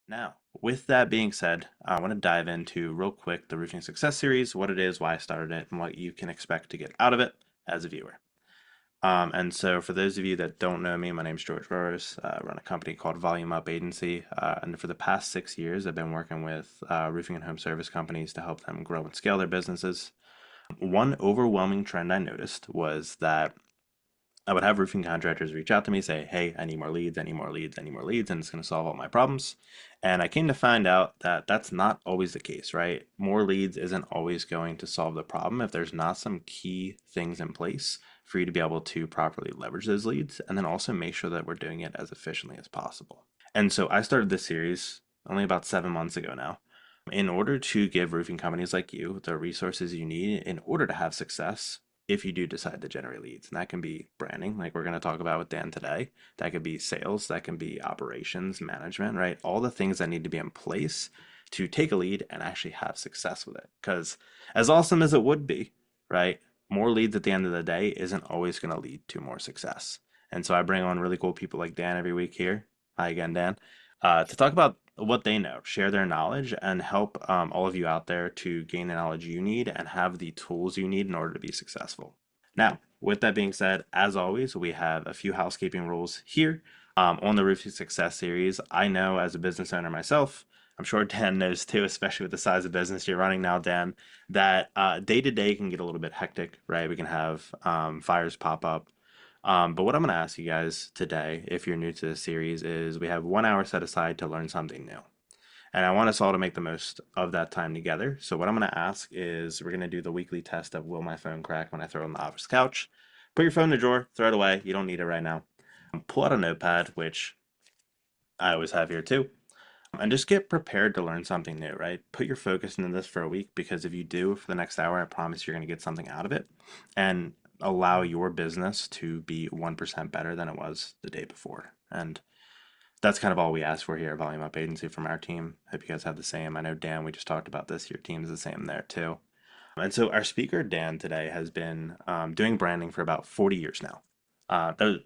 Now, with that being said, I want to dive into real quick the Roofing Success Series, what it is, why I started it, and what you can expect to get out of it as a viewer. And so, for those of you that don't know me, my name is George Rose. I run a company called Volume Up Agency. And for the past 6 years, I've been working with roofing and home service companies to help them grow and scale their businesses. One overwhelming trend I noticed was that I would have roofing contractors reach out to me, say, "Hey, I need more leads, I need more leads, I need more leads, and it's going to solve all my problems." And I came to find out that that's not always the case, right? More leads isn't always going to solve the problem if there's not some key things in place for you to be able to properly leverage those leads, and then also make sure that we're doing it as efficiently as possible. And so I started this series only about 7 months ago now, in order to give roofing companies like you the resources you need in order to have success if you do decide to generate leads. And that can be branding, like we're going to talk about with Dan today. That could be sales, that can be operations, management, right? All the things that need to be in place to take a lead and actually have success with it. Because as awesome as it would be, right? More leads at the end of the day isn't always going to lead to more success. And so I bring on really cool people like Dan every week here. Hi again, Dan, to talk about what they know, share their knowledge, and help all of you out there to gain the knowledge you need and have the tools you need in order to be successful. Now, with that being said, as always, we have a few housekeeping rules here on the Roofing Success series. I know as a business owner myself, I'm sure Dan knows too, especially with the size of business you're running now, Dan, that day to day can get a little bit hectic, right? We can have fires pop up. But what I'm going to ask you guys today, if you're new to this series, is we have 1 hour set aside to learn something new. And I want us all to make the most of that time together. So what I'm going to ask is we're going to do the weekly test of will my phone crack when I throw it on the office couch. Put your phone in the drawer, throw it away. You don't need it right now. Pull out a notepad, which I always have here too, and just get prepared to learn something new, right? Put your focus into this for a week because if you do for the next hour, I promise you're going to get something out of it and allow your business to be 1% better than it was the day before. And that's kind of all we ask for here at Volume Up Agency from our team. Hope you guys have the same. I know, Dan, we just talked about this. Your team's the same there too. And so our speaker, Dan, today has been doing branding for about 40 years now.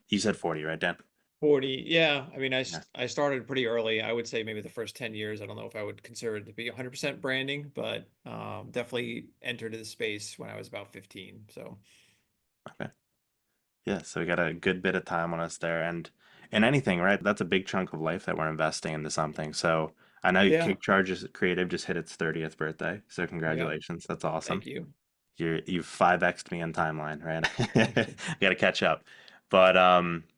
You said 40, right, Dan? 40. Yeah. Yeah. I started pretty early. I would say maybe the first 10 years. I don't know if I would consider it to be 100% branding, but definitely entered the space when I was about 15. So, Okay. Yeah, so we got a good bit of time on us there. And in anything, right? That's a big chunk of life that we're investing into something. So I know yeah. KickCharge Creative just hit its 30th birthday. So Yeah. congratulations. That's awesome. Thank you. You've 5x'd me in timeline, right? We got to catch up. But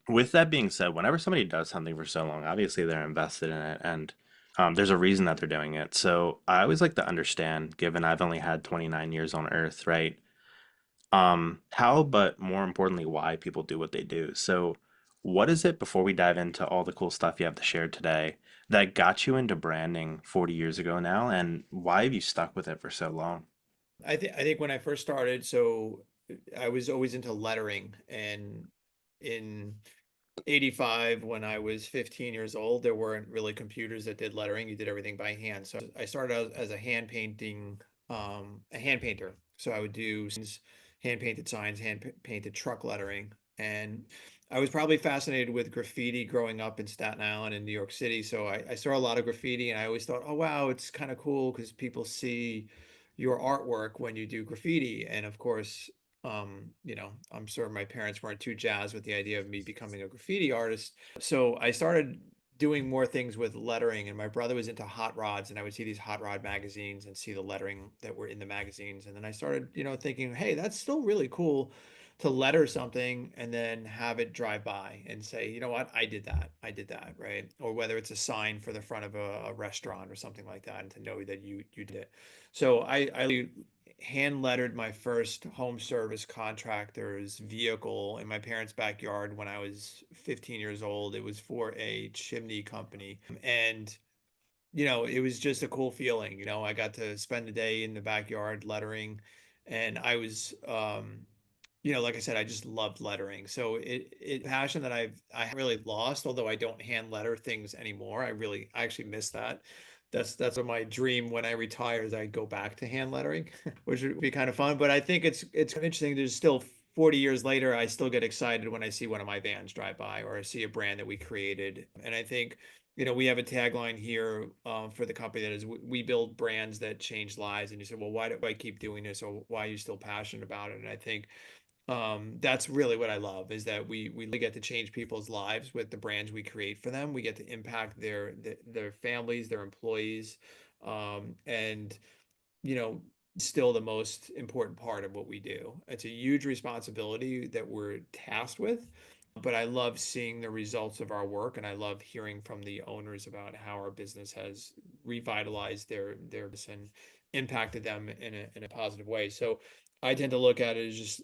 with that being said, whenever somebody does something for so long, obviously they're invested in it and there's a reason that they're doing it. So I always like to understand, given I've only had 29 years on Earth, right? How, but more importantly, why people do what they do. So, what is it before we dive into all the cool stuff you have to share today that got you into branding 40 years ago now, and why have you stuck with it for so long? I think when I first started, so I was always into lettering, and in 85, when I was 15 years old, there weren't really computers that did lettering. You did everything by hand. So I started out as a hand painter. So I would do hand painted signs, painted truck lettering. And I was probably fascinated with graffiti growing up in Staten Island in New York City. So I saw a lot of graffiti, and I always thought, oh, wow, it's kind of cool because people see your artwork when you do graffiti. And of course, I'm sure my parents weren't too jazzed with the idea of me becoming a graffiti artist. So I started doing more things with lettering, and my brother was into hot rods, and I would see these hot rod magazines and see the lettering that were in the magazines. And then I started, thinking, hey, that's still really cool to letter something and then have it drive by and say, you know what, I did that. I did that, right? Or whether it's a sign for the front of a restaurant or something like that, and to know that you did it. So I hand lettered my first home service contractor's vehicle in my parents' backyard when I was 15 years old. It was for a chimney company. And, it was just a cool feeling. I got to spend the day in the backyard lettering. And like I said, I just loved lettering. So it passion that I haven't really lost, although I don't hand letter things anymore. I actually miss that. That's what my dream when I retire is I go back to hand lettering, which would be kind of fun. But I think it's interesting. There's still 40 years later, I still get excited when I see one of my vans drive by or I see a brand that we created. And I think we have a tagline here for the company that is we build brands that change lives. And you said, well, why do I keep doing this, or why are you still passionate about it? And I think that's really what I love, is that we get to change people's lives with the brands we create for them. We get to impact their families, their employees, and you know, still the most important part of what we do. It's a huge responsibility that we're tasked with, but I love seeing the results of our work, and I love hearing from the owners about how our business has revitalized their business and impacted them in a positive way. So I tend to look at it as just,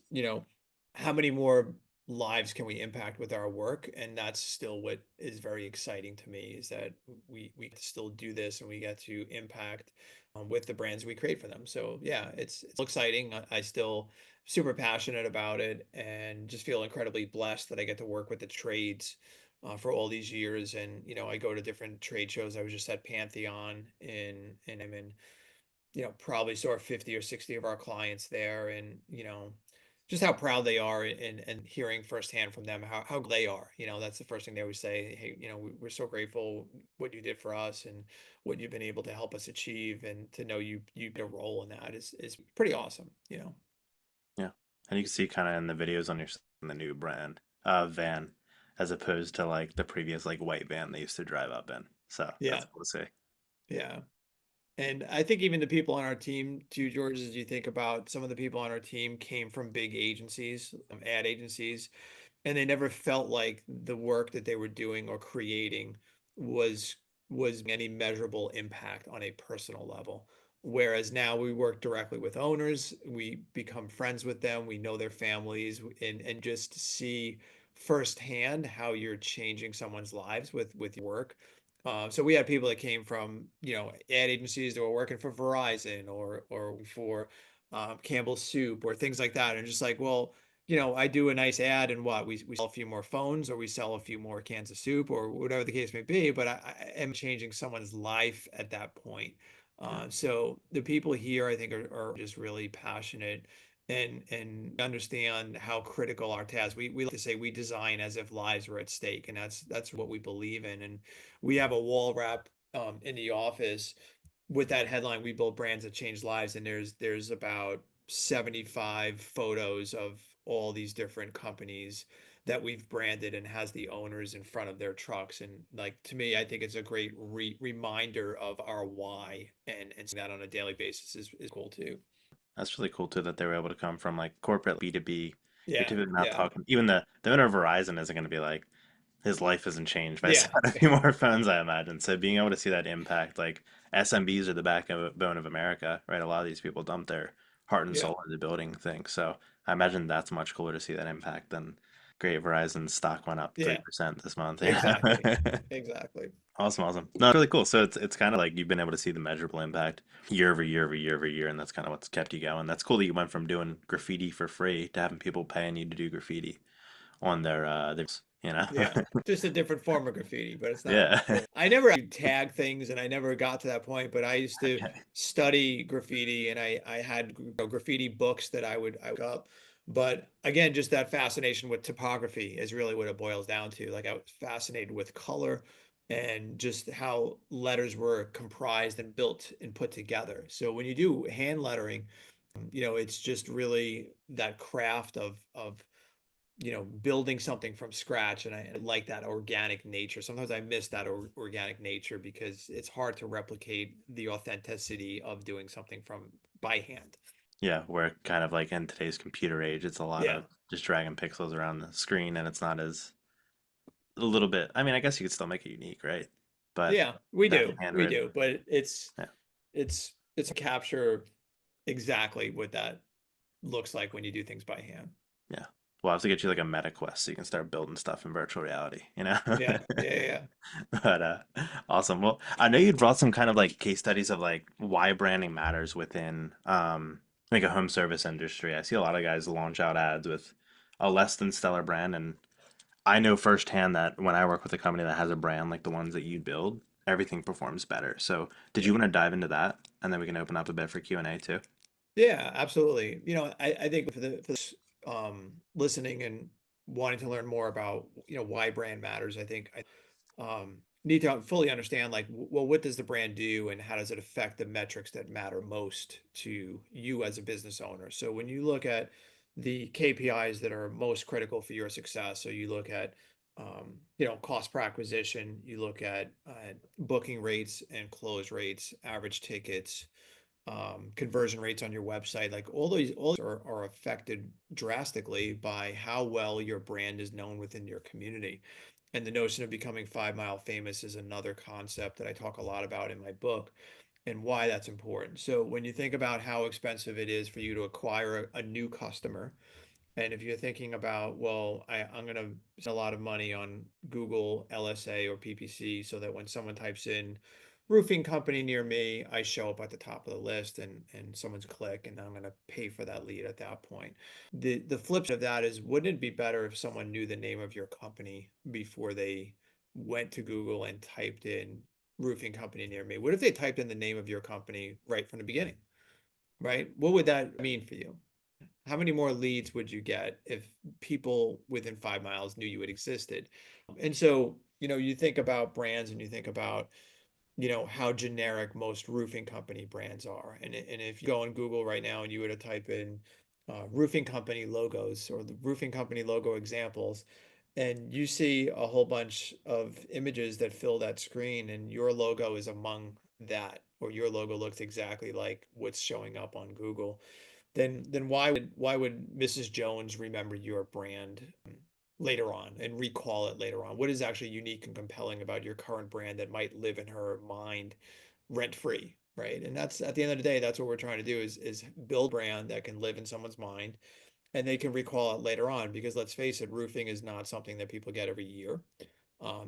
how many more lives can we impact with our work? And that's still what is very exciting to me, is that we still do this and we get to impact with the brands we create for them. So yeah, it's exciting. I still super passionate about it, and just feel incredibly blessed that I get to work with the trades for all these years. And I go to different trade shows. I was just at Pantheon and I'm in, probably saw 50 or 60 of our clients there, and just how proud they are, and hearing firsthand from them how they are. That's the first thing they always say. Hey, we're so grateful what you did for us and what you've been able to help us achieve, and to know you get a role in that is pretty awesome. Yeah. And you can see kind of in the videos on your in the new brand van, as opposed to like the previous like white van they used to drive up in. So that's Yeah, cool to see. yeah. And I think even the people on our team too, George, as you think about, some of the people on our team came from big agencies, ad agencies, and they never felt like the work that they were doing or creating was any measurable impact on a personal level. Whereas now we work directly with owners, we become friends with them, we know their families, and just see firsthand how you're changing someone's lives with your work. So we had people that came from, ad agencies that were working for Verizon, or for Campbell's Soup or things like that, and just like, well, I do a nice ad, and what we sell a few more phones, or we sell a few more cans of soup, or whatever the case may be, but I am changing someone's life at that point. Yeah. So the people here, I think, are just really passionate and understand how critical our task. We like to say we design as if lives were at stake, and that's what we believe in. And we have a wall wrap in the office with that headline, "We build brands that change lives," and there's about 75 photos of all these different companies that we've branded, and has the owners in front of their trucks. And like, to me, I think it's a great reminder of our why, and seeing that on a daily basis is cool too. That's really cool too that they were able to come from like corporate B2B. You're Yeah, typically not yeah, talking, even the owner of Verizon isn't going to be like, his life isn't changed by yeah, selling a few more phones, I imagine. So being able to see that impact, like SMBs are the backbone of America, right? A lot of these people dump their heart and yeah, soul into building things. So I imagine that's much cooler to see that impact than great Verizon's stock went up yeah, 3% this month. exactly, exactly. Awesome, awesome. No, it's really cool. So it's kind of like you've been able to see the measurable impact year over year over year over year, and that's kind of what's kept you going. That's cool that you went from doing graffiti for free to having people paying you to do graffiti on their you know. Yeah, just a different form of graffiti, but it's not. Yeah. I never tag things, and I never got to that point, but I used to Okay. study graffiti, and I had graffiti books that I would up. But again, just that fascination with typography is really what it boils down to. Like, I was fascinated with color, and just how letters were comprised and built and put together. So when you do hand lettering, it's just really that craft of building something from scratch. And I like that organic nature. Sometimes I miss that organic nature, because it's hard to replicate the authenticity of doing something from by hand. Yeah, we're kind of like in today's computer age, it's a lot Yeah. of just dragging pixels around the screen and it's not as a little bit, I mean, I guess you could still make it unique, right? But Yeah, we that do. We handwritten, do. But yeah, it's a capture exactly what that looks like when you do things by hand. yeah. We'll have to get you like a meta quest so you can start building stuff in virtual reality, you know? Yeah. Yeah. Yeah. But awesome. Well, I know you brought some kind of like case studies of like why branding matters within like a home service industry. I see a lot of guys launch out ads with a less than stellar brand, and I know firsthand that when I work with a company that has a brand like the ones that you build, everything performs better. So, did Yeah. you want to dive into that, and then we can open up a bit for Q&A too? Yeah, absolutely. I think for this listening and wanting to learn more about, why brand matters, I think need to fully understand like, well, what does the brand do and how does it affect the metrics that matter most to you as a business owner? So when you look at the KPIs that are most critical for your success, so you look at cost per acquisition, you look at booking rates and close rates, average tickets, conversion rates on your website, like all these are affected drastically by how well your brand is known within your community. And the notion of becoming 5 mile famous is another concept that I talk a lot about in my book and why that's important. So when you think about how expensive it is for you to acquire a new customer, and if you're thinking about, well, I'm going to spend a lot of money on Google LSA or PPC so that when someone types in roofing company near me, I show up at the top of the list and someone's click and I'm going to pay for that lead at that point. The flip side of that is, wouldn't it be better if someone knew the name of your company before they went to Google and typed in roofing company near me? What if they typed in the name of your company right from the beginning, right? What would that mean for you? How many more leads would you get if people within 5 miles knew you had existed? And so, you think about brands and you think about, how generic most roofing company brands are. And if you go on Google right now and you were to type in roofing company logos or the roofing company logo examples, and you see a whole bunch of images that fill that screen, and your logo is among that, or your logo looks exactly like what's showing up on Google, then why would Mrs. Jones remember your brand later on and recall it later on? What is actually unique and compelling about your current brand that might live in her mind rent free, right? And that's, at the end of the day, that's what we're trying to do, is build a brand that can live in someone's mind and they can recall it later on. Because let's face it, roofing is not something that people get every year.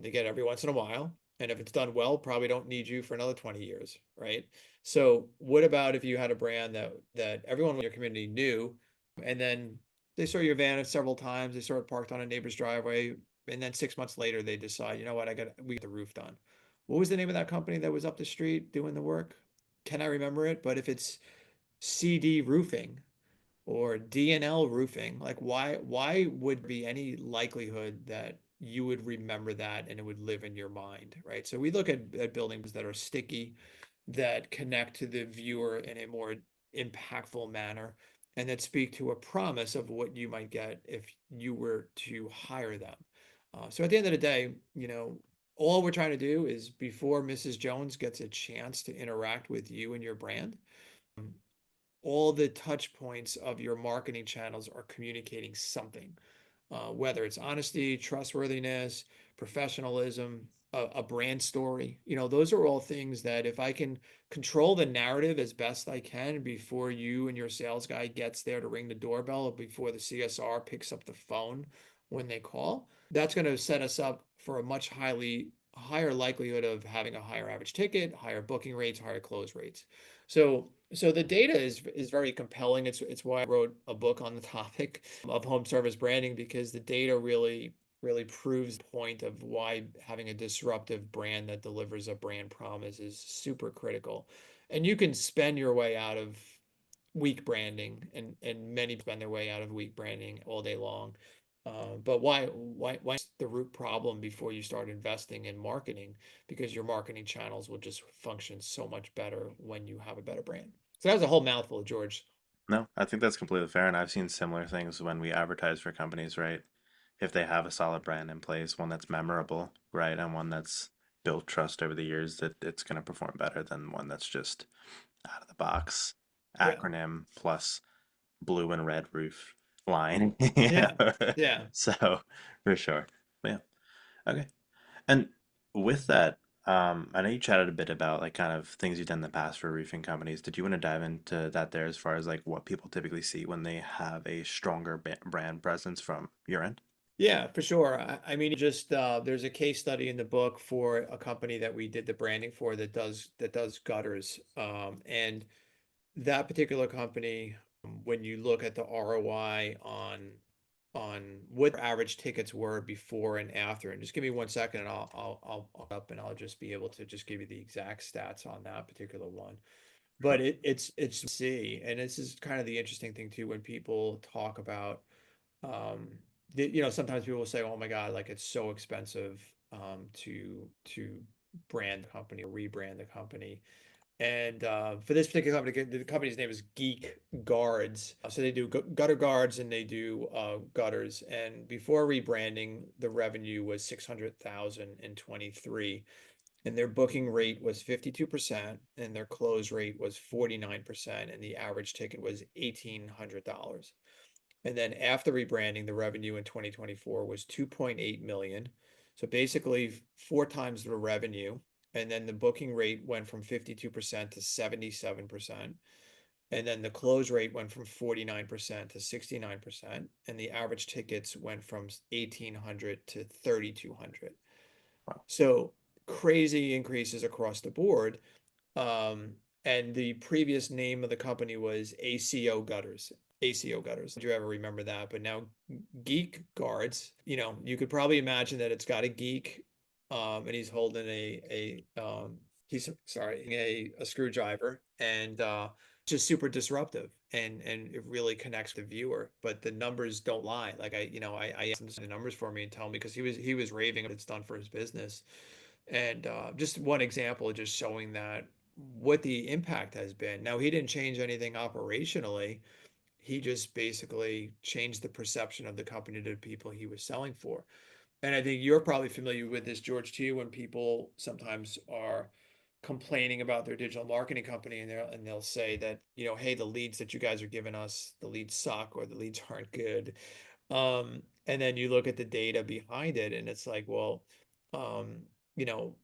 They get every once in a while. And if it's done well, probably don't need you for another 20 years, right? So what about if you had a brand that everyone in your community knew, and then they saw your van several times, they saw it parked on a neighbor's driveway, and then 6 months later they decide, you know what, we got the roof done. What was the name of that company that was up the street doing the work? Can I remember it? But if it's CD Roofing or DNL Roofing, like why would be any likelihood that you would remember that and it would live in your mind, right? So we look at buildings that are sticky, that connect to the viewer in a more impactful manner, and that speak to a promise of what you might get if you were to hire them. So at the end of the day, all we're trying to do is, before Mrs. Jones gets a chance to interact with you and your brand, all the touch points of your marketing channels are communicating something, whether it's honesty, trustworthiness, professionalism, a brand story. Those are all things that, if I can control the narrative as best I can before you and your sales guy gets there to ring the doorbell, or before the CSR picks up the phone when they call, that's going to set us up for a much higher likelihood of having a higher average ticket, higher booking rates, higher close rates. So the data is very compelling. It's why I wrote a book on the topic of home service branding, because the data really proves the point of why having a disruptive brand that delivers a brand promise is super critical. And you can spend your way out of weak branding, and many spend their way out of weak branding all day long. But why the root problem before you start investing in marketing? Because your marketing channels will just function so much better when you have a better brand. So that was a whole mouthful, George. No, I think that's completely fair, and I've seen similar things when we advertise for companies, right? If they have a solid brand in place, one that's memorable, right, and one that's built trust over the years, that it's going to perform better than one that's just out of the box Yeah. acronym plus blue and red roof line. Yeah. Yeah. So for sure. Yeah. Okay. And with that, I know you chatted a bit about like kind of things you've done in the past for roofing companies. Did you want to dive into that there, as far as like what people typically see when they have a stronger brand presence from your end? Yeah, for sure. I mean, just there's a case study in the book for a company that we did the branding for that does gutters. And that particular company, when you look at the ROI on what average tickets were before and after, and just give me 1 second, and I'll up and I'll just be able to just give you the exact stats on that particular one. Sure. But it's see, and this is kind of the interesting thing too, when people talk about, sometimes people will say, oh my God, like it's so expensive to brand the company or rebrand the company. And for this particular company, the company's name is Geek Guards. So they do gutter guards and they do gutters. And before rebranding, the revenue was 600,000 in 23, and their booking rate was 52%, and their close rate was 49%, and the average ticket was $1,800. And then after rebranding, the revenue in 2024 was 2.8 million. So basically 4 times the revenue. And then the booking rate went from 52% to 77%. And then the close rate went from 49% to 69%. And the average tickets went from 1,800 to 3,200. Wow. So crazy increases across the board. Um, and the previous name of the company was ACO Gutters. ACO Gutters. Did you ever remember that? But now Geek Guards, you could probably imagine that it's got a geek, and he's holding he's sorry, a screwdriver, and just super disruptive, and it really connects the viewer. But the numbers don't lie. Like I asked him to send the numbers for me and tell me, because he was raving what it's done for his business. And just one example of just showing that what the impact has been. Now, he didn't change anything operationally. He just basically changed the perception of the company to the people he was selling for. And I think you're probably familiar with this, George, too, when people sometimes are complaining about their digital marketing company, and they'll say that, hey, the leads that you guys are giving us, the leads suck, or the leads aren't good. And then you look at the data behind it, and it's like, well, um, you know,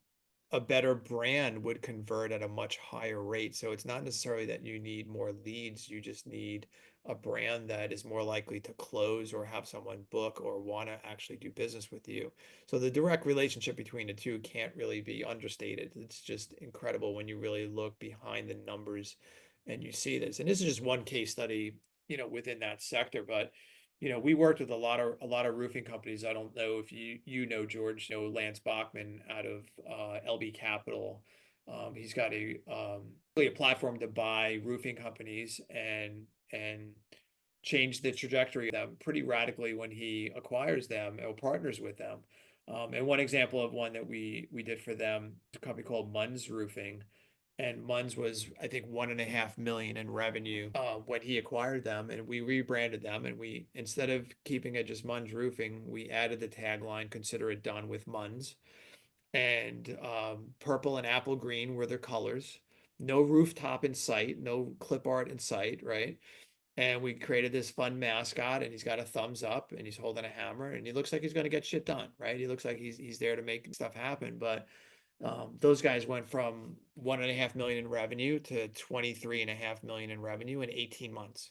a better brand would convert at a much higher rate. So it's not necessarily that you need more leads, you just need a brand that is more likely to close or have someone book or want to actually do business with you. So the direct relationship between the two can't really be understated. It's just incredible when you really look behind the numbers and you see this. And this is just one case study, within that sector. But we worked with a lot of roofing companies. I don't know if George, Lance Bachman out of LB Capital. He's got really a platform to buy roofing companies and change the trajectory of them pretty radically when he acquires them or partners with them. And one example of one that we did for them, a company called Munns Roofing, and Munns was, I think, 1.5 million in revenue when he acquired them, and we rebranded them, and we, instead of keeping it just Munns Roofing, we added the tagline, "Consider it done with Munns," and purple and apple green were their colors. No rooftop in sight, no clip art in sight, right? And we created this fun mascot, and he's got a thumbs up, and he's holding a hammer, and he looks like he's going to get shit done, right? He looks like he's there to make stuff happen. But those guys went from 1.5 million in revenue to 23.5 million in revenue in 18 months.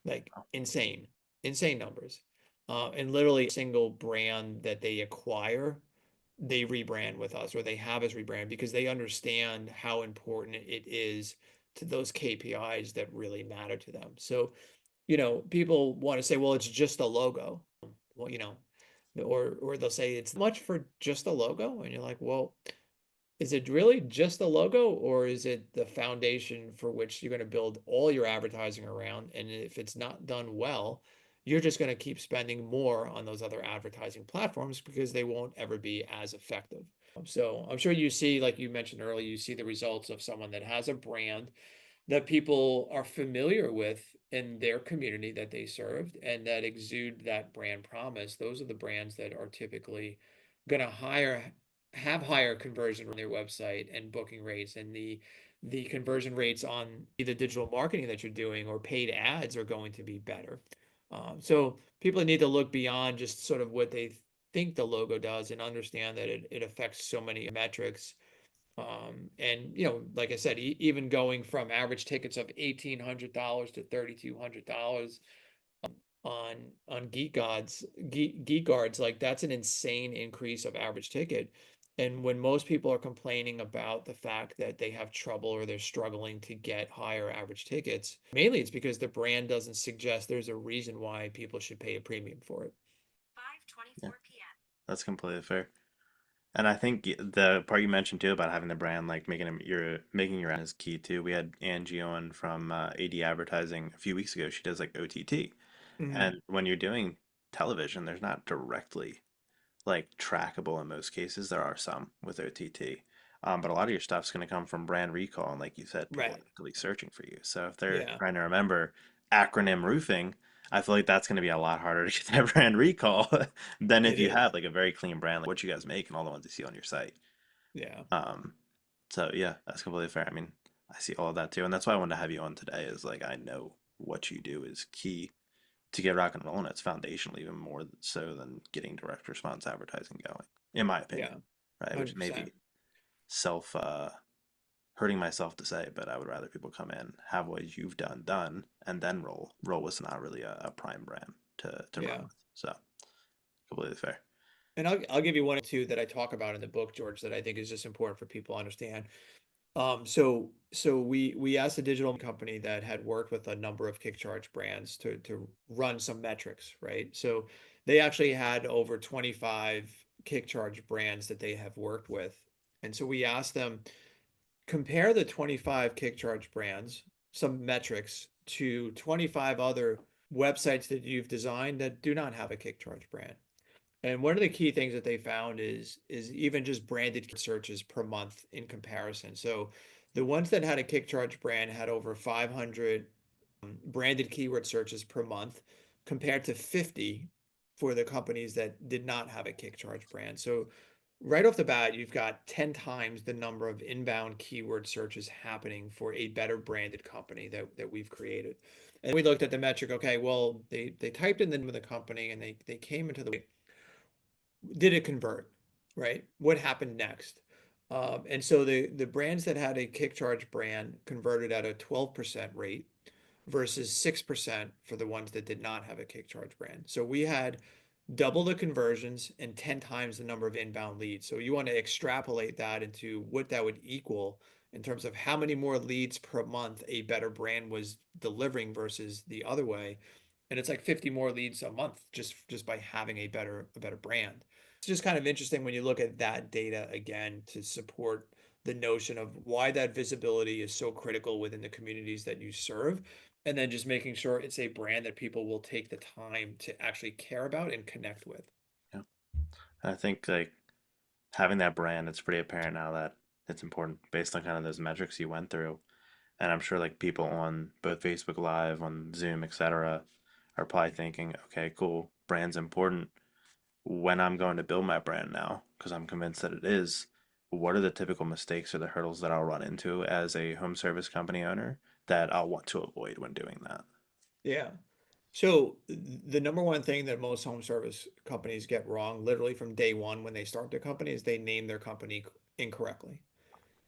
Like insane, insane numbers. And literally single brand that they acquire, they rebrand with us, or they have us rebrand, because they understand how important it is to those KPIs that really matter to them. So, people want to say, well, it's just a logo. Well, or they'll say it's much for just a logo. And you're like, well, is it really just the logo, or is it the foundation for which you're going to build all your advertising around? And if it's not done well, you're just going to keep spending more on those other advertising platforms because they won't ever be as effective. So I'm sure you see, like you mentioned earlier, you see the results of someone that has a brand that people are familiar with in their community that they served and that exude that brand promise. Those are the brands that are typically going to have higher conversion on their website and booking rates, and the conversion rates on either digital marketing that you're doing or paid ads are going to be better. So people need to look beyond just sort of what they think the logo does and understand that it affects so many metrics. And like I said, even going from average tickets of $1,800 to $3,200 on Geek Guards, like that's an insane increase of average ticket. And when most people are complaining about the fact that they have trouble or they're struggling to get higher average tickets, mainly it's because the brand doesn't suggest there's a reason why people should pay a premium for it. Yeah, that's completely fair. And I think the part you mentioned too about having the brand, like making your is key too. We had Angie on from AD Advertising a few weeks ago. She does like OTT, Mhm. and when you're doing television, there's not directly like trackable in most cases. There are some with OTT. But a lot of your stuff's going to come from brand recall. And like you said, people are Right. actively searching for you. So if they're Yeah, trying to remember acronym roofing, I feel like that's going to be a lot harder to get that brand recall than if it you is. have like a very clean brand, like what you guys make and all the ones you see on your site. Yeah. Um, so yeah, that's completely fair. I mean, I see all of that too. And that's why I wanted to have you on today is like, I know what you do is key to get rock and roll, and it's foundational even more so than getting direct response advertising going, in my Yeah. opinion, right? Which may 100%. be self hurting myself to say, but I would rather people come in, have what you've done, and then roll. Roll was not really a prime brand to run Yeah. with, so completely fair. And I'll give you one or two that I talk about in the book, George, that I think is just important for people to understand. So we asked a digital company that had worked with a number of KickCharge brands to run some metrics, right? So they actually had over 25 KickCharge brands that they have worked with. And so we asked them, compare the 25 KickCharge brands, some metrics, to 25 other websites that you've designed that do not have a KickCharge brand. And one of the key things that they found is even just branded searches per month in comparison. So the ones that had a KickCharge brand had over 500 branded keyword searches per month compared to 50 for the companies that did not have a KickCharge brand. So right off the bat, you've got 10 times the number of inbound keyword searches happening for a better branded company that we've created. And we looked at the metric, okay, well, they typed in the name of the company and they came into the, did it convert, right? What happened next? And so the brands that had a KickCharge brand converted at a 12% rate versus 6% for the ones that did not have a KickCharge brand. So we had double the conversions and 10 times the number of inbound leads. So you want to extrapolate that into what that would equal in terms of how many more leads per month a better brand was delivering versus the other way. And it's like 50 more leads a month just by having a better brand. It's just kind of interesting when you look at that data again to support the notion of why that visibility is so critical within the communities that you serve, and then just making sure it's a brand that people will take the time to actually care about and connect with. Yeah, I think like having that brand, it's pretty apparent now that it's important based on kind of those metrics you went through. And I'm sure like people on both Facebook Live, on Zoom, etc., are probably thinking, okay, cool, brand's important. When I'm going to build my brand now, because I'm convinced that it is, what are the typical mistakes or the hurdles that I'll run into as a home service company owner that I'll want to avoid when doing that? Yeah. So the number one thing that most home service companies get wrong, literally from day one when they start their company, is they name their company incorrectly.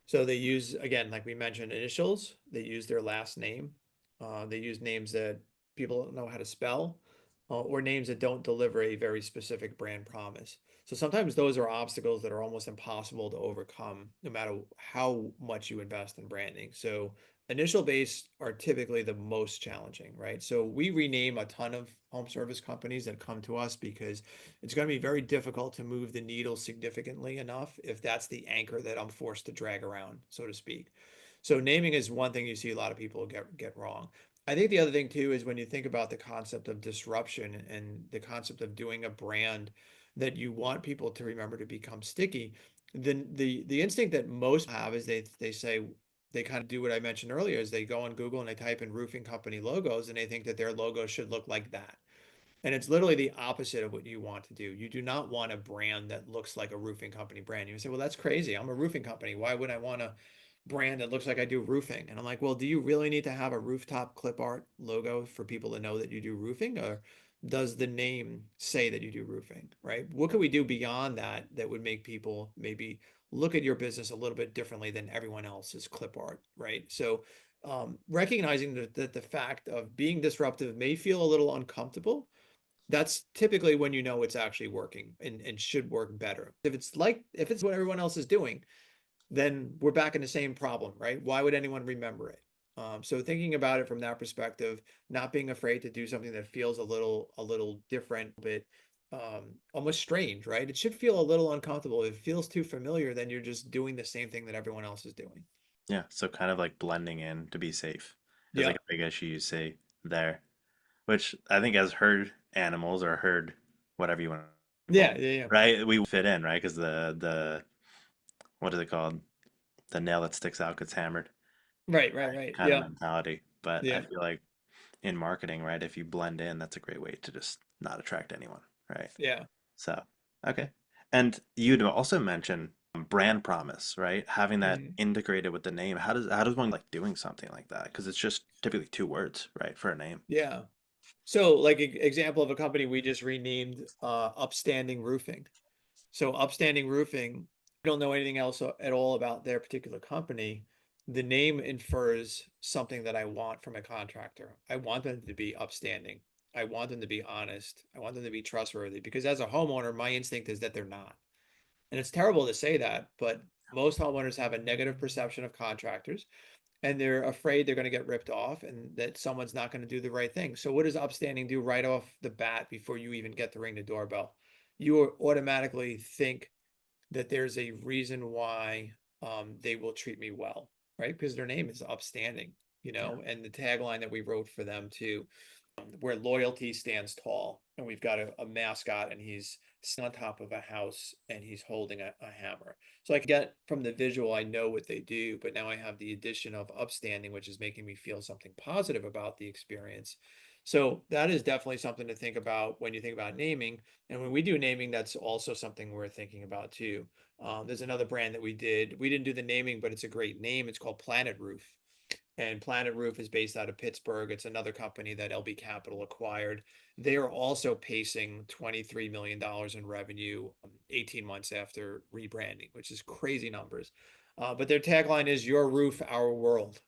So they use, again, like we mentioned, initials. They use their last name. They use names that people don't know how to spell, or names that don't deliver a very specific brand promise. So sometimes those are obstacles that are almost impossible to overcome, no matter how much you invest in branding. So initial base are typically the most challenging, right? So we rename a ton of home service companies that come to us because it's going to be very difficult to move the needle significantly enough if that's the anchor that I'm forced to drag around, so to speak. So naming is one thing you see a lot of people get wrong. I think the other thing too is when you think about the concept of disruption and the concept of doing a brand that you want people to remember to become sticky, then the instinct that most have is they say they kind of do what I mentioned earlier is they go on Google and they type in roofing company logos and they think that their logo should look like that. And it's literally the opposite of what you want to do. You do not want a brand that looks like a roofing company brand. You say, well, that's crazy. I'm a roofing company. Why would I want a brand that looks like I do roofing? And I'm like, well, do you really need to have a rooftop clip art logo for people to know that you do roofing? Or does the name say that you do roofing, right? What can we do beyond that that would make people maybe look at your business a little bit differently than everyone else's clip art, right? So recognizing that the fact of being disruptive may feel a little uncomfortable, that's typically when you know it's actually working and should work better. If it's what everyone else is doing, then we're back in the same problem, right? Why would anyone remember it? So thinking about it from that perspective, not being afraid to do something that feels a little different, but almost strange, right? It should feel a little uncomfortable. If it feels too familiar, then you're just doing the same thing that everyone else is doing. Yeah, so kind of like blending in to be safe is like Yeah. a big issue you see there, which I think as herd animals or herd whatever you want Yeah, yeah, yeah. right? We fit in, right? Because what is it called? The nail that sticks out gets hammered, Right, right, right. kind of Yeah, mentality. But I yeah, feel like in marketing, right, if you blend in, that's a great way to just not attract anyone, right? yeah. So, okay. And you'd also mentioned brand promise, right? Having that Mhm. integrated with the name. How does one like doing something like that? Because it's just typically two words, right, for a name. Yeah. So like example of a company we just renamed Upstanding Roofing. So Upstanding Roofing, I don't know anything else at all about their particular company. The name infers something that I want from a contractor. I want them to be upstanding. I want them to be honest. I want them to be trustworthy because as a homeowner, my instinct is that they're not. And it's terrible to say that, but most homeowners have a negative perception of contractors and they're afraid they're going to get ripped off and that someone's not going to do the right thing. So what does upstanding do right off the bat before you even get to ring the doorbell? You automatically think that there's a reason why they will treat me well, right? Because their name is upstanding, Yeah. and the tagline that we wrote for them too, where loyalty stands tall. And we've got a mascot and he's on top of a house and he's holding a hammer. So I can get from the visual, I know what they do, but now I have the addition of upstanding, which is making me feel something positive about the experience. So that is definitely something to think about when you think about naming. And when we do naming, that's also something we're thinking about too. There's another brand that we did. We didn't do the naming, but it's a great name. It's called Planet Roof. And Planet Roof is based out of Pittsburgh. It's another company that LB Capital acquired. They are also pacing $23 million in revenue 18 months after rebranding, which is crazy numbers. But their tagline is "Your roof, our world."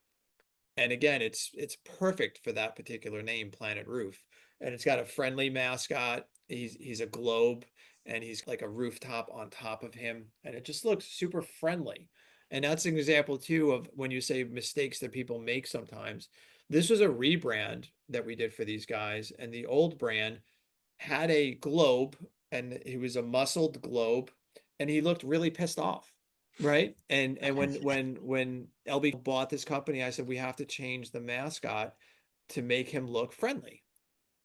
And again, it's perfect for that particular name, Planet Roof. And it's got a friendly mascot. He's a globe and he's like a rooftop on top of him. And it just looks super friendly. And that's an example too of when you say mistakes that people make sometimes. This was a rebrand that we did for these guys. And the old brand had a globe and he was a muscled globe and he looked really pissed off. Right. And when LB bought this company, I said we have to change the mascot to make him look friendly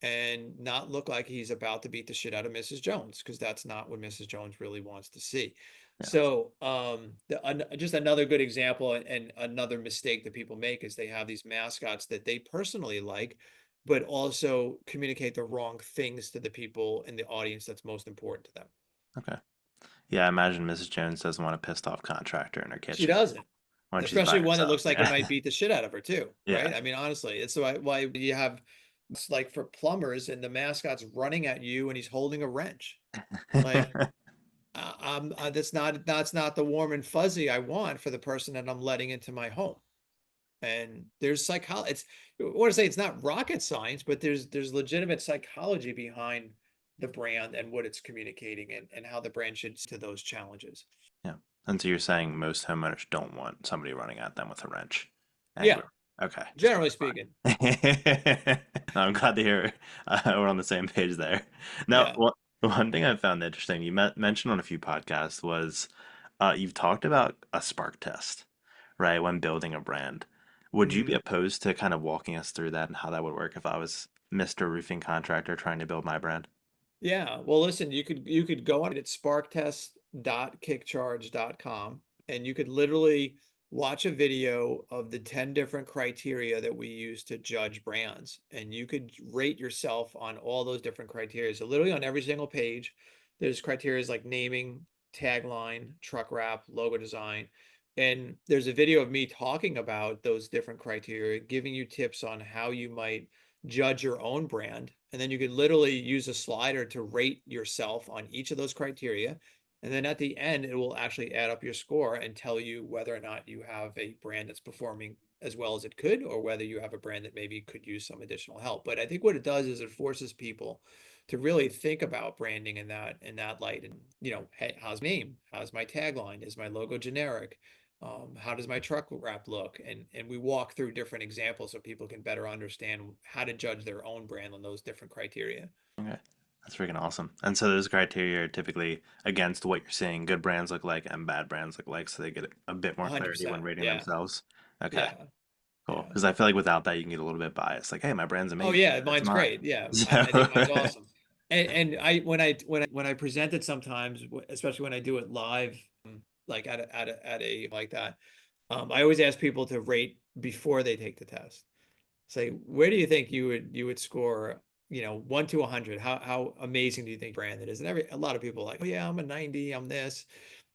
and not look like he's about to beat the shit out of Mrs. Jones, because that's not what Mrs. Jones really wants to see. Yeah. So just another good example and another mistake that people make is they have these mascots that they personally like, but also communicate the wrong things to the people in the audience that's most important to them. Okay. Yeah, I imagine Mrs. Jones doesn't want a pissed off contractor in her She kitchen doesn't. when she's by Especially one that herself. looks like it Yeah. might beat the shit out of her too, Yeah. right? I mean, honestly, it's why you have it's like for plumbers and the mascot's running at you and he's holding a wrench. Like, that's not the warm and fuzzy I want for the person that I'm letting into my home. And there's psychology. I want to say it's not rocket science, but there's legitimate psychology behind the brand and what it's communicating and how the brand should to those challenges. Yeah. And so you're saying most homeowners don't want somebody running at them with a wrench Yeah, anywhere. Okay, just generally speaking. clarifying. No, I'm glad to hear we're on the same page there. Now, Yeah. one thing I found interesting, you mentioned on a few podcasts was you've talked about a spark test, right, when building a brand. Would you be Mhm. opposed to kind of walking us through that and how that would work if I was Mr. Roofing Contractor trying to build my brand? Yeah, well, listen, you could go on it at sparktest.kickcharge.com and you could literally watch a video of the 10 different criteria that we use to judge brands. And you could rate yourself on all those different criteria. So literally on every single page, there's criteria like naming, tagline, truck wrap, logo design. And there's a video of me talking about those different criteria, giving you tips on how you might judge your own brand. And then you could literally use a slider to rate yourself on each of those criteria. And then at the end, it will actually add up your score and tell you whether or not you have a brand that's performing as well as it could, or whether you have a brand that maybe could use some additional help. But I think what it does is it forces people to really think about branding in that light. And hey, how's my name? How's my tagline? Is my logo generic? How does my truck wrap look? And we walk through different examples so people can better understand how to judge their own brand on those different criteria. Okay. That's freaking awesome. And so those criteria are typically against what you're saying good brands look like and bad brands look like, so they get a bit more clarity when 100%. rating Yeah. themselves. Okay, Yeah. cool. Yeah. Because I feel like without that, you can get a little bit biased. Like, hey, my brand's Oh amazing. yeah, It's mine's mine. great. Yeah. I So, think mine's awesome. And when I present it sometimes, especially when I do it live, like at a like that, I always ask people to rate before they take the test. Say, where do you think you would score, 1 to 100? How amazing do you think brand it is? And a lot of people are like, oh yeah, I'm a 90, I'm this.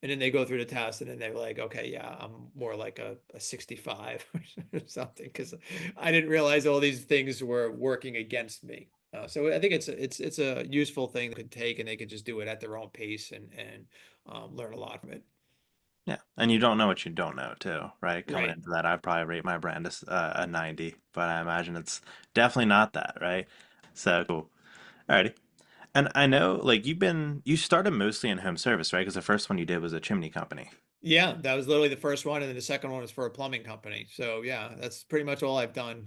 And then they go through the test and then they're like, okay, yeah, I'm more like a 65 or something, because I didn't realize all these things were working against me. So I think it's a useful thing they could take, and they could just do it at their own pace and learn a lot from it. Yeah, and you don't know what you don't know too, right? Coming Right. into that, I'd probably rate my brand as a 90, but I imagine it's definitely not that, right? So cool. Alrighty. And I know, like, you started mostly in home service, right? Because the first one you did was a chimney company. Yeah, that was literally the first one, and then the second one was for a plumbing company. So yeah, that's pretty much all I've done.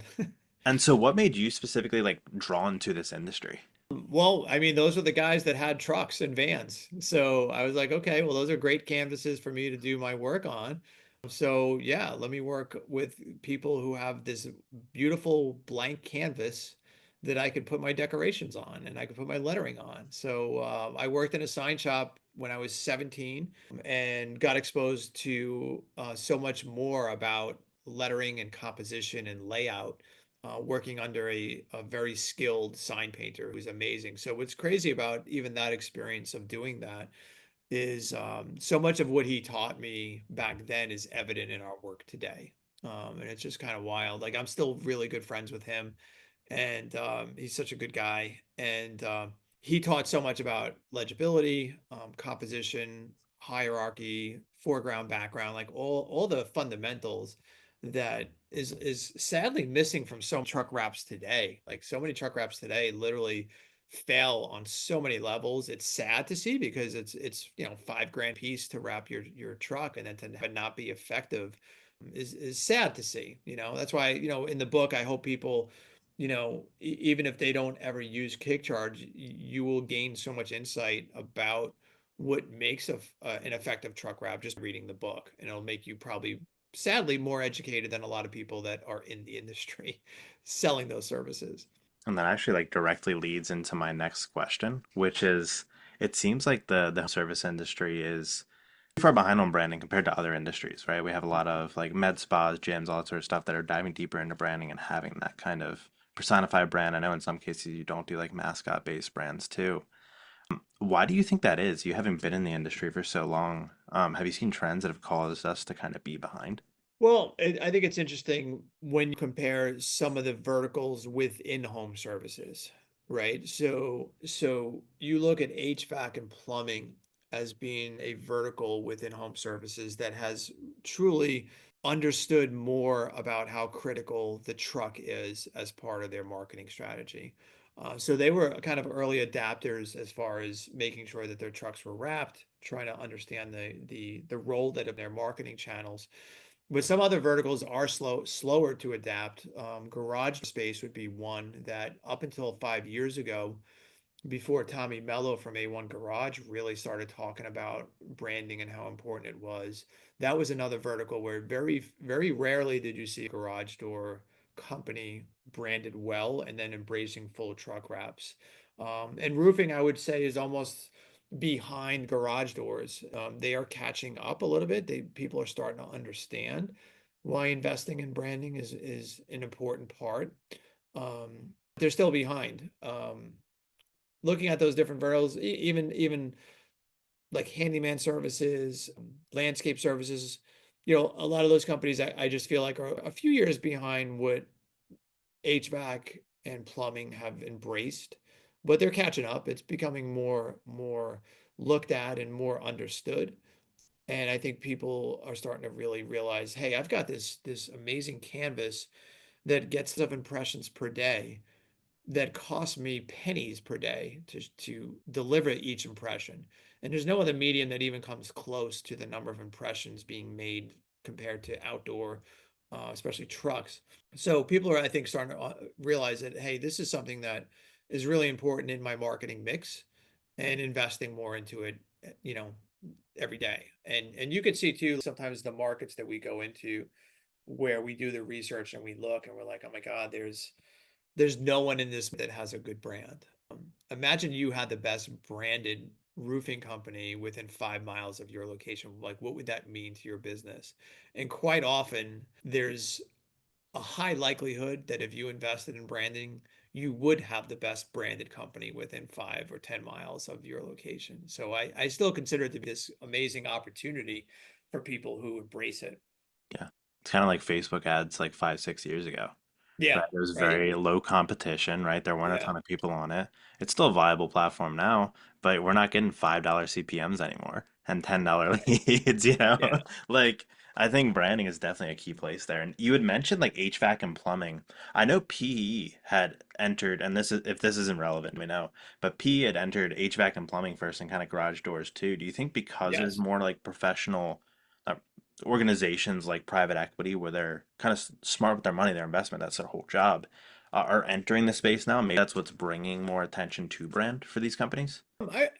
And so what made you specifically like drawn to this industry? Well, I mean, those are the guys that had trucks and vans. So I was like, okay, well, those are great canvases for me to do my work on. So yeah, let me work with people who have this beautiful blank canvas that I could put my decorations on and I could put my lettering on. So I worked in a sign shop when I was 17 and got exposed to so much more about lettering and composition and layout, working under a very skilled sign painter who's amazing. So what's crazy about even that experience of doing that is, so much of what he taught me back then is evident in our work today. And it's just kind of wild. Like I'm still really good friends with him, and he's such a good guy. And he taught so much about legibility, composition, hierarchy, foreground, background, like all the fundamentals that is sadly missing from so many truck wraps today. Like so many truck wraps today literally fail on so many levels. It's sad to see because it's 5 grand piece to wrap your truck, and then to have it not be effective is sad to see. That's why, in the book I hope people, even if they don't ever use KickCharge, you will gain so much insight about what makes an effective truck wrap just reading the book, and it'll make you probably sadly more educated than a lot of people that are in the industry selling those services. And that actually like directly leads into my next question, which is it seems like the home service industry is too far behind on branding compared to other industries, right? We have a lot of like med spas, gyms, all that sort of stuff that are diving deeper into branding and having that kind of personified brand. I know in some cases you don't do like mascot based brands too. Why do you think that is? You haven't been in the industry for so long. Have you seen trends that have caused us to kind of be behind? Well, I think it's interesting when you compare some of the verticals within home services, right? So you look at HVAC and plumbing as being a vertical within home services that has truly understood more about how critical the truck is as part of their marketing strategy. So they were kind of early adapters as far as making sure that their trucks were wrapped, trying to understand the role that of their marketing channels. But some other verticals are slower to adapt. Garage space would be one that up until 5 years ago, before Tommy Mello from A1 Garage really started talking about branding and how important it was, that was another vertical where very, very rarely did you see a garage door company branded well and then embracing full truck wraps. And roofing, I would say, is almost behind garage doors. They are catching up a little bit. People are starting to understand why investing in branding is an important part. They're still behind. Looking at those different verticals, even like handyman services, landscape services, a lot of those companies I just feel like are a few years behind what HVAC and plumbing have embraced, but they're catching up. It's becoming more looked at and more understood. And I think people are starting to really realize, hey, I've got this amazing canvas that gets of impressions per day that costs me pennies per day to deliver each impression. And there's no other medium that even comes close to the number of impressions being made compared to outdoor, especially trucks. So people are, I think, starting to realize that, hey, this is something that is really important in my marketing mix, and investing more into it, you know, every day. And you can see too, sometimes the markets that we go into where we do the research and we look and we're like, oh my God, there's no one in this that has a good brand. Imagine you had the best branded roofing company within 5 miles of your location. Like, what would that mean to your business? And quite often, there's a high likelihood that if you invested in branding, you would have the best branded company within 5 or 10 miles of your location. So I still consider it to be this amazing opportunity for people who embrace it. Yeah. It's kind of like Facebook ads like 5, 6 years ago. Yeah, Right. It was right. very low competition, right? There weren't a Yeah, ton of people on it. It's still a viable platform now, but we're not getting $5 CPMs anymore and $10 right. leads, you know? Yeah, Like, I think branding is definitely a key place there. And you had mentioned like HVAC and plumbing. I know PE had entered, and this is if this isn't relevant, we know, but PE had entered HVAC and plumbing first and kind of garage doors too. Do you think because there's yes. more like professional uh, organizations like private equity where they're kind of smart with their money, their investment, that's their whole job, are entering the space now? Maybe that's what's bringing more attention to brand for these companies. I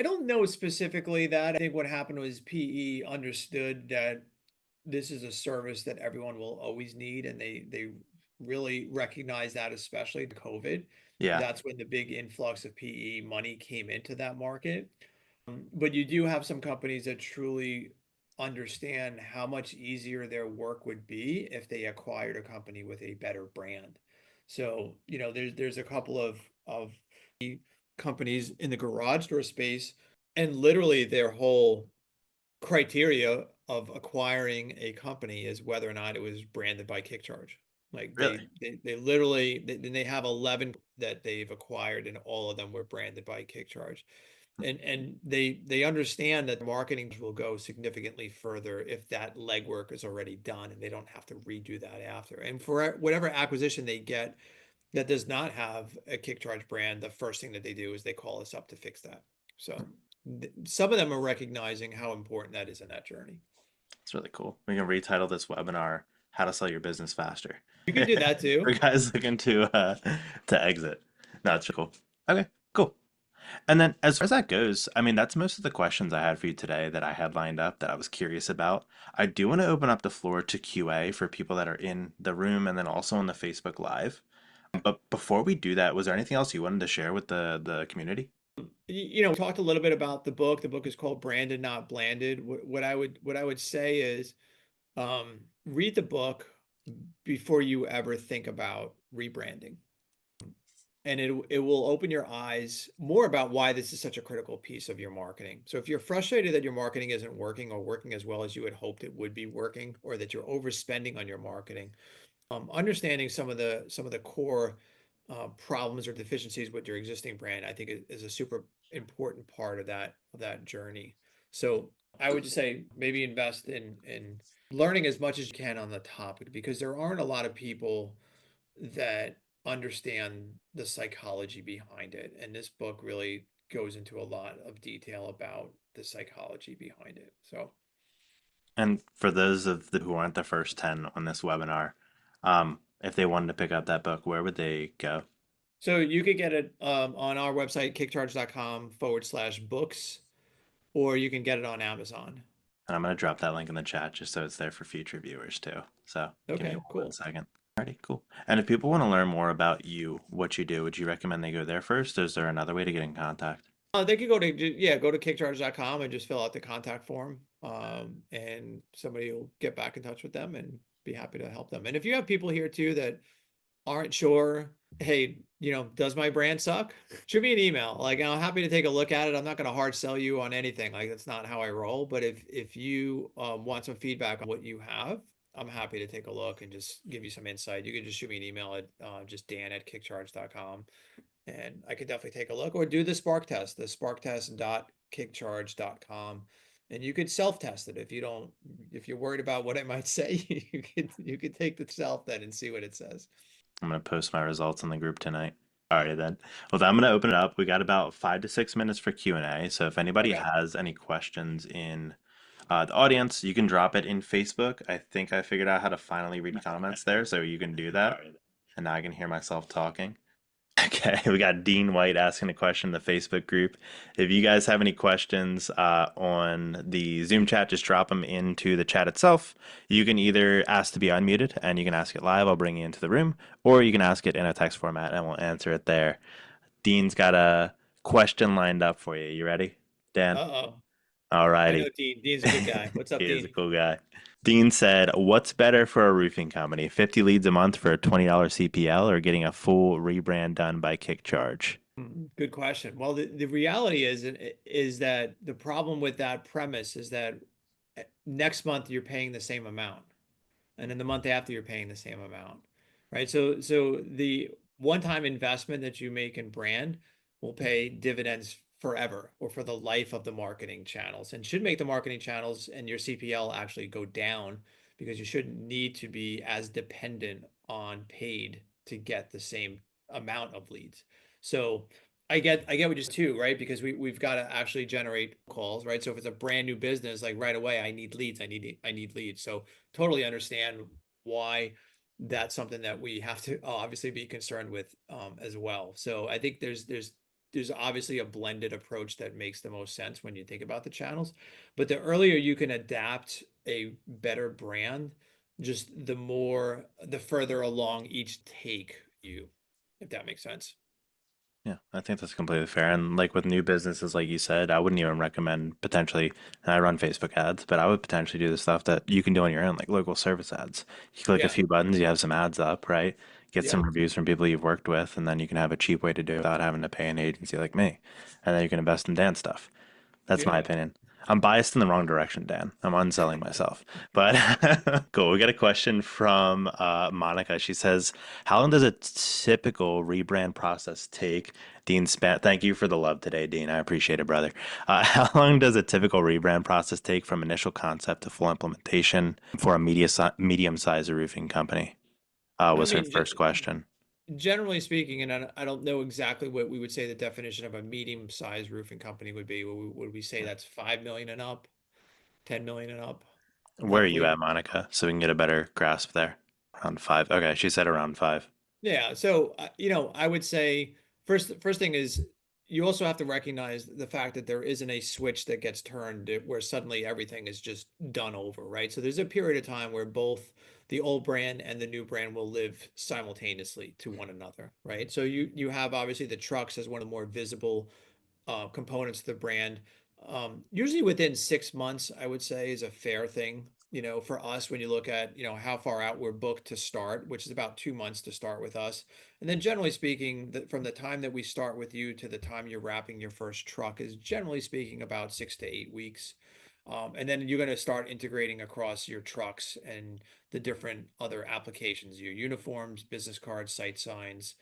don't know specifically that. I think what happened was PE understood that this is a service that everyone will always need, and they really recognize that, especially the COVID. Yeah. That's when the big influx of PE money came into that market. But you do have some companies that truly understand how much easier their work would be if they acquired a company with a better brand. So, there's a couple of companies in the garage door space, and literally their whole criteria of acquiring a company is whether or not it was branded by KickCharge. Like Really? they literally they have 11 that they've acquired, and all of them were branded by KickCharge. And they understand that marketing will go significantly further if that legwork is already done and they don't have to redo that after. And for whatever acquisition they get that does not have a KickCharge brand, the first thing that they do is they call us up to fix that. So some of them are recognizing how important that is in that journey. It's really cool. We can retitle this webinar "How to Sell Your Business Faster" You can do that for too. guys looking to exit. No, it's cool. Okay, cool. And then as far as that goes, I mean, that's most of the questions I had for you today that I had lined up that I was curious about. I do want to open up the floor to QA for people that are in the room and then also on the Facebook Live. But before we do that, was there anything else you wanted to share with the community? We talked a little bit about the book. The book is called Branded Not Blanded. What I would say is read the book before you ever think about rebranding. And it will open your eyes more about why this is such a critical piece of your marketing. So if you're frustrated that your marketing isn't working or working as well as you had hoped it would be working, or that you're overspending on your marketing, understanding some of the core problems or deficiencies with your existing brand, I think is a super important part of that journey. So I would just say maybe invest in learning as much as you can on the topic, because there aren't a lot of people that understand the psychology behind it. And this book really goes into a lot of detail about the psychology behind it. So And for those of who aren't the first 10 on this webinar, if they wanted to pick up that book, where would they go? So you could get it on our website, kickcharge.com/books, or you can get it on Amazon. And I'm going to drop that link in the chat just so it's there for future viewers too. So give me Okay, one cool. second. Alrighty, cool. And if people want to learn more about you, what you do, would you recommend they go there first? Or is there another way to get in contact? They could go to kickcharge.com and just fill out the contact form. And somebody will get back in touch with them and be happy to help them. And if you have people here too that aren't sure, hey, does my brand suck? Shoot me an email. Like, I'm happy to take a look at it. I'm not going to hard sell you on anything. Like, that's not how I roll. But if you want some feedback on what you have, I'm happy to take a look and just give you some insight. You can just shoot me an email at just dan@kickcharge.com, and I could definitely take a look, or do the spark test, the sparktest.kickcharge.com. And you could self-test it if you're worried about what it might say, you could take the self then and see what it says. I'm going to post my results in the group tonight. Alrighty then. Well, I'm going to open it up. We got about 5 to 6 minutes for Q&A. So if anybody Okay. has any questions in the audience, you can drop it in Facebook. I think I figured out how to finally read comments there, so you can do that. And now I can hear myself talking. Okay, we got Dean White asking a question in the Facebook group. If you guys have any questions on the Zoom chat, just drop them into the chat itself. You can either ask to be unmuted and you can ask it live, I'll bring you into the room, or you can ask it in a text format and we'll answer it there. Dean's got a question lined up for you. You ready, Dan? Uh-oh. All I know righty. Dean. Dean's a good guy. What's up, He is a Dean? cool guy. Dean said, "What's better for a roofing company? 50 leads a month for a $20 CPL or getting a full rebrand done by KickCharge?" Good question. Well, the reality is that the problem with that premise is that next month you're paying the same amount, and then the month after you're paying the same amount, right? So the one-time investment that you make in brand will pay dividends forever or for the life of the marketing channels, and should make the marketing channels and your CPL actually go down because you shouldn't need to be as dependent on paid to get the same amount of leads. So I get what you're too, right? Because we've got to actually generate calls, right? So if it's a brand new business, like right away, I need leads, I need leads. So totally understand why that's something that we have to obviously be concerned with as well. So I think there's obviously a blended approach that makes the most sense when you think about the channels. But the earlier you can adapt a better brand, just the further along each take you, if that makes sense. Yeah, I think that's completely fair. And like with new businesses, like you said, I wouldn't even recommend potentially, and I run Facebook ads, but I would potentially do the stuff that you can do on your own, like local service ads. You click a Yeah. few buttons, you have some ads up, right? Get Yeah. some reviews from people you've worked with, and then you can have a cheap way to do it without having to pay an agency like me. And then you can invest in dance stuff. That's my Beautiful. opinion. I'm biased in the wrong direction, Dan. I'm unselling myself. But cool. We got a question from Monica. She says, "How long does a typical rebrand process take?" Dean spent. Thank you for the love today, Dean. I appreciate it, brother. How long does a typical rebrand process take from initial concept to full implementation for a medium-sized roofing company? I Was her mean, first question. generally speaking, and I don't know exactly what we would say the definition of a medium-sized roofing company would be. Would we say that's 5 million and up, 10 million and up, Where are you roughly? at, Monica? So we can get a better grasp there. Around five. Okay, she said around five. Yeah, so I would say first thing is you also have to recognize the fact that there isn't a switch that gets turned where suddenly everything is just done over, right? So there's a period of time where both the old brand and the new brand will live simultaneously to one another, right? So you have obviously the trucks as one of the more visible components of the brand. Usually within 6 months, I would say is a fair thing. For us, when you look at, how far out we're booked to start, which is about 2 months to start with us. And then generally speaking, from the time that we start with you to the time you're wrapping your first truck is generally speaking about 6 to 8 weeks. And then you're going to start integrating across your trucks and the different other applications, your uniforms, business cards, site signs,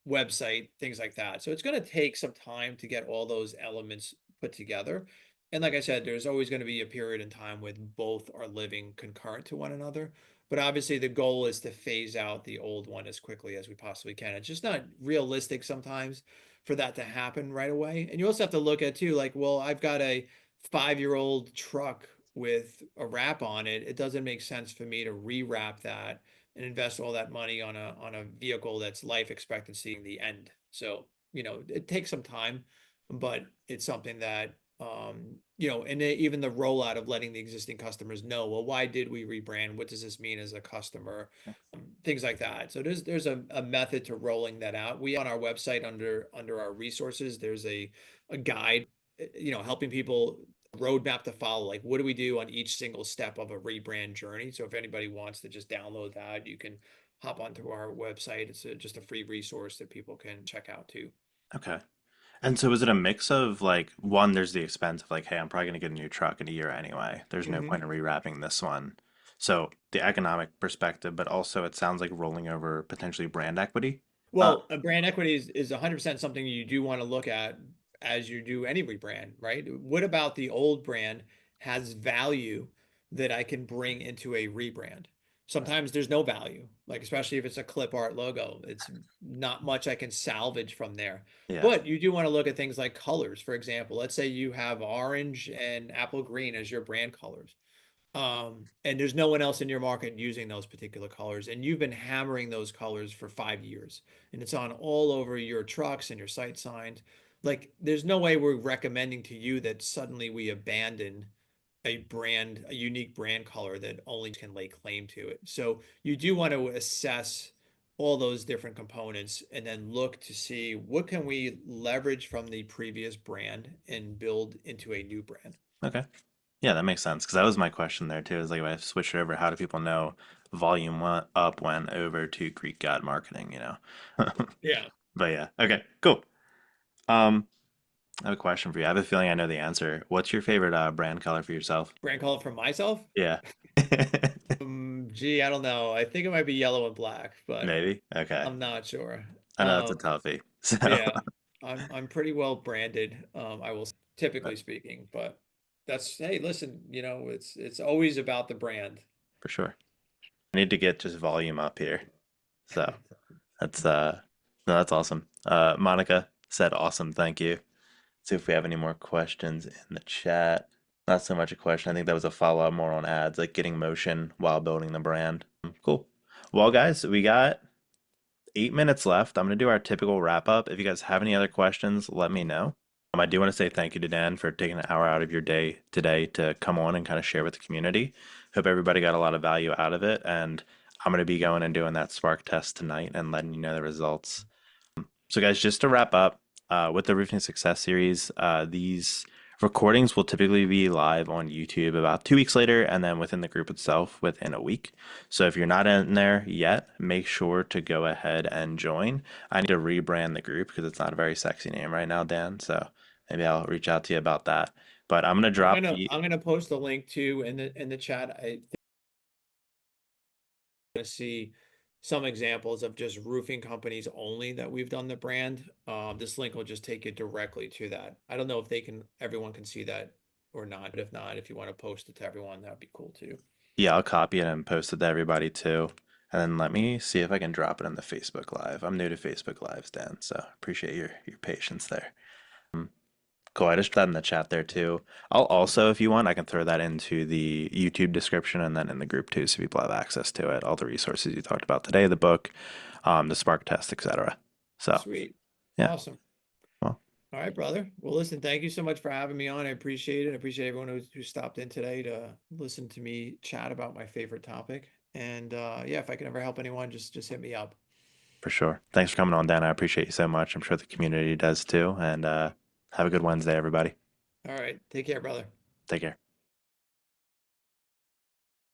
website, things like that. So it's going to take some time to get all those elements put together. And like I said, there's always going to be a period in time when both are living concurrent to one another. But obviously, the goal is to phase out the old one as quickly as we possibly can. It's just not realistic sometimes for that to happen right away. And you also have to look at too, like, well, I've got a 5-year-old truck with a wrap on it. It doesn't make sense for me to rewrap that and invest all that money on a vehicle that's life expectancy in the end. So, it takes some time, but it's something that and even the rollout of letting the existing customers know, well, why did we rebrand? What does this mean as a customer? Things like that. So there's a method to rolling that out. We on our website under our resources, there's a guide, helping people roadmap to follow. Like, what do we do on each single step of a rebrand journey? So if anybody wants to just download that, you can hop onto our website. It's just a free resource that people can check out too. Okay. And so is it a mix of like one, there's the expense of like, hey, I'm probably gonna get a new truck in a year anyway. There's no Mhm. point in rewrapping this one. So the economic perspective, but also it sounds like rolling over potentially brand equity. Uh, Well, a brand equity is 100% something you do want to look at as you do any rebrand, right? What about the old brand has value that I can bring into a rebrand? Sometimes there's no value, like especially if it's a clip art logo, it's not much I can salvage from there. yeah. But you do want to look at things like colors. For example, let's say you have orange and apple green as your brand colors. And there's no one else in your market using those particular colors, and you've been hammering those colors for 5 years, and it's on all over your trucks and your site signs. Like, there's no way we're recommending to you that suddenly we abandon a unique brand color that only can lay claim to it. So you do want to assess all those different components and then look to see what can we leverage from the previous brand and build into a new brand. Okay. Yeah, that makes sense because that was my question there too. Is like if I switch it over, how do people know volume went up went over to Greek God marketing, you know? Yeah. But yeah, okay, cool. Um, I have a question for you. I have a feeling I know the answer. What's your favorite brand color for yourself? Brand color for myself? Yeah. Gee, I don't know. I think it might be yellow and black, but Maybe. Okay. I'm not sure. I know that's a toughie. So, Yeah, I'm pretty well branded, I will typically but speaking, but that's, hey, listen, it's always about the brand. for sure. I need to get just volume up here. So that's no, that's awesome. Monica said awesome, thank you. See if we have any more questions in the chat. Not so much a question. I think that was a follow-up more on ads, like getting motion while building the brand. Cool. Well, guys, we got 8 minutes left. I'm going to do our typical wrap up. If you guys have any other questions, let me know. I do want to say thank you to Dan for taking an hour out of your day today to come on and kind of share with the community. Hope everybody got a lot of value out of it. And I'm going to be going and doing that Spark test tonight and letting you know the results. So, guys, just to wrap up with the Roofing Success series, these recordings will typically be live on YouTube about 2 weeks later, and then within the group itself within a week. So, if you're not in there yet, make sure to go ahead and join. I need to rebrand the group because it's not a very sexy name right now, Dan. So, maybe I'll reach out to you about that. But I'm gonna drop the I'm gonna post a link to in the chat. I think to see some examples of just roofing companies only that we've done the brand. This link will just take you directly to that. I don't know if everyone can see that or not, but if not, if you want to post it to everyone, that'd be cool too. Yeah, I'll copy it and post it to everybody too. And then let me see if I can drop it in the Facebook Live. I'm new to Facebook Lives, Dan, so appreciate your patience there. Cool. I just put that in the chat there too. I'll also, if you want, I can throw that into the YouTube description and then in the group too, so people have access to it. All the resources you talked about today, the book, the Spark test, etc. So Sweet. yeah, Awesome. well, All right, brother. Well, listen, thank you so much for having me on. I appreciate it. I appreciate everyone who stopped in today to listen to me chat about my favorite topic. And yeah, if I can ever help anyone, just hit me up. for sure. Thanks for coming on, Dan. I appreciate you so much. I'm sure the community does too. And have a good Wednesday, everybody. All right. Take care, brother. Take care.